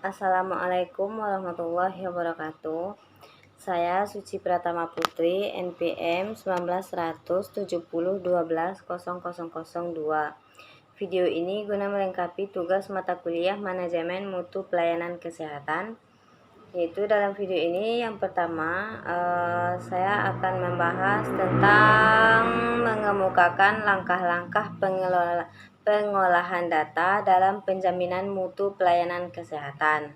Assalamualaikum warahmatullahi wabarakatuh. Saya Suci Pratama Putri, NPM 1970120002. Video ini guna melengkapi tugas mata kuliah Manajemen Mutu Pelayanan Kesehatan. Yaitu dalam video ini yang pertama saya akan membahas tentang mengemukakan langkah-langkah pengolahan data dalam penjaminan mutu pelayanan kesehatan.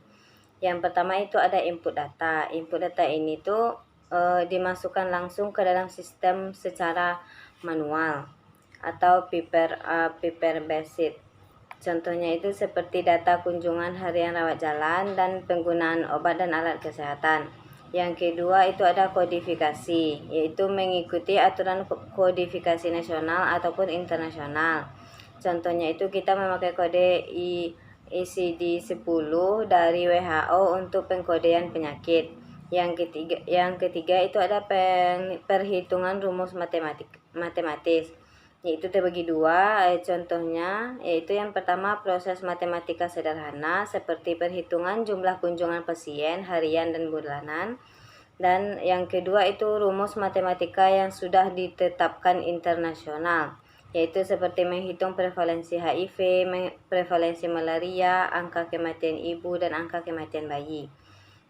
Yang pertama itu ada input data. Input data ini tuh dimasukkan langsung ke dalam sistem secara manual atau paper based. Contohnya itu seperti data kunjungan harian rawat jalan dan penggunaan obat dan alat kesehatan. Yang kedua itu ada kodifikasi, yaitu mengikuti aturan kodifikasi nasional ataupun internasional. Contohnya itu kita memakai kode ICD-10 dari WHO untuk pengkodean penyakit. Yang ketiga itu ada perhitungan rumus matematis, yaitu terbagi dua. Contohnya yaitu yang pertama proses matematika sederhana seperti perhitungan jumlah kunjungan pasien harian dan bulanan, dan yang kedua itu rumus matematika yang sudah ditetapkan internasional, yaitu seperti menghitung prevalensi HIV, prevalensi malaria, angka kematian ibu dan angka kematian bayi.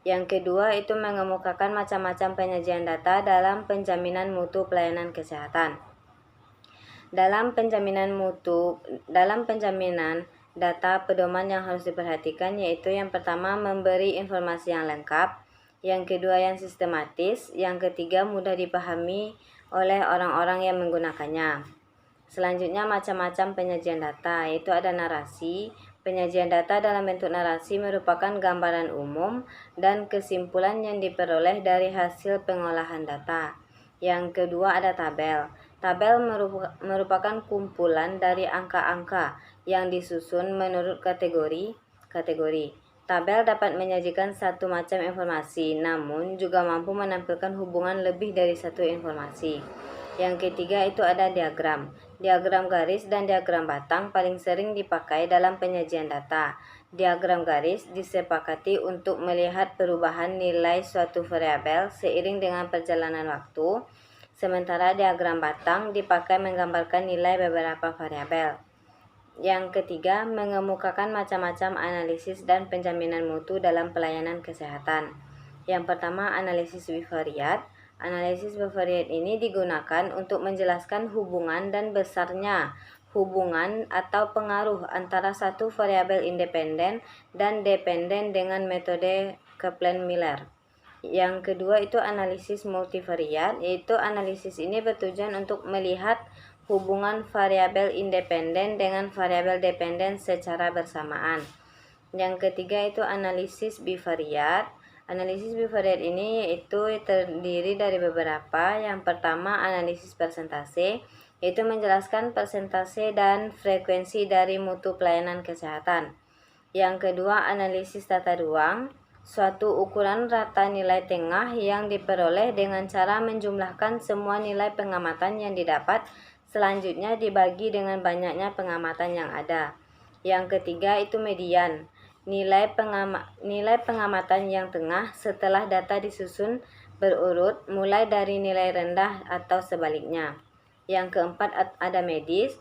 Yang kedua itu mengemukakan macam-macam penyajian data dalam penjaminan mutu pelayanan kesehatan. Dalam penjaminan data pedoman yang harus diperhatikan yaitu yang pertama memberi informasi yang lengkap, yang kedua yang sistematis, yang ketiga mudah dipahami oleh orang-orang yang menggunakannya. Selanjutnya macam-macam penyajian data, yaitu ada narasi. Penyajian data dalam bentuk narasi merupakan gambaran umum dan kesimpulan yang diperoleh dari hasil pengolahan data. Yang kedua ada tabel. Tabel merupakan kumpulan dari angka-angka yang disusun menurut kategori. Tabel dapat menyajikan satu macam informasi, namun juga mampu menampilkan hubungan lebih dari satu informasi. Yang ketiga itu ada diagram. Diagram garis dan diagram batang paling sering dipakai dalam penyajian data. Diagram garis disepakati untuk melihat perubahan nilai suatu variabel seiring dengan perjalanan waktu, sementara diagram batang dipakai menggambarkan nilai beberapa variabel. Yang ketiga, mengemukakan macam-macam analisis dan penjaminan mutu dalam pelayanan kesehatan. Yang pertama, analisis bivariat. Analisis bivariat ini digunakan untuk menjelaskan hubungan dan besarnya hubungan atau pengaruh antara satu variabel independen dan dependen dengan metode Kaplan-Meier. Yang kedua itu analisis multivariat, yaitu analisis ini bertujuan untuk melihat hubungan variabel independen dengan variabel dependen secara bersamaan. Yang ketiga itu analisis bivariat. Analisis bivariat ini yaitu terdiri dari beberapa. Yang pertama analisis persentase, yaitu menjelaskan persentase dan frekuensi dari mutu pelayanan kesehatan. Yang kedua analisis tata ruang, suatu ukuran rata nilai tengah yang diperoleh dengan cara menjumlahkan semua nilai pengamatan yang didapat, selanjutnya dibagi dengan banyaknya pengamatan yang ada. Yang ketiga itu median, nilai pengamatan yang tengah setelah data disusun berurut mulai dari nilai rendah atau sebaliknya. Yang keempat ada medis,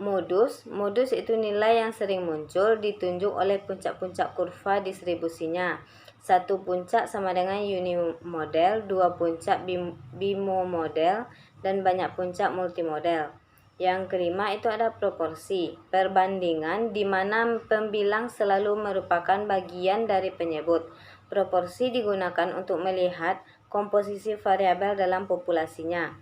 modus itu nilai yang sering muncul ditunjuk oleh puncak-puncak kurva distribusinya. Satu puncak sama dengan unimodel, dua puncak bimodel, dan banyak puncak multimodel. Yang kelima itu ada proporsi, perbandingan di mana pembilang selalu merupakan bagian dari penyebut. Proporsi digunakan untuk melihat komposisi variabel dalam populasinya.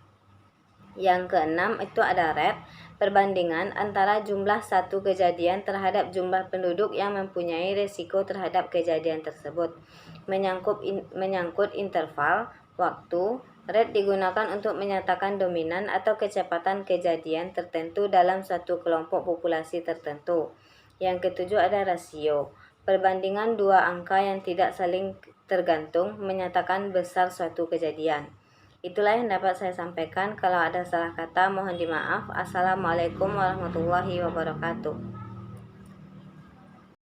Yang keenam itu ada rate, perbandingan antara jumlah satu kejadian terhadap jumlah penduduk yang mempunyai resiko terhadap kejadian tersebut. Menyangkut interval waktu, rate digunakan untuk menyatakan dominan atau kecepatan kejadian tertentu dalam suatu kelompok populasi tertentu. Yang ketujuh ada rasio, perbandingan dua angka yang tidak saling tergantung menyatakan besar suatu kejadian. Itulah yang dapat saya sampaikan. Kalau ada salah kata mohon dimaaf. Assalamualaikum warahmatullahi wabarakatuh.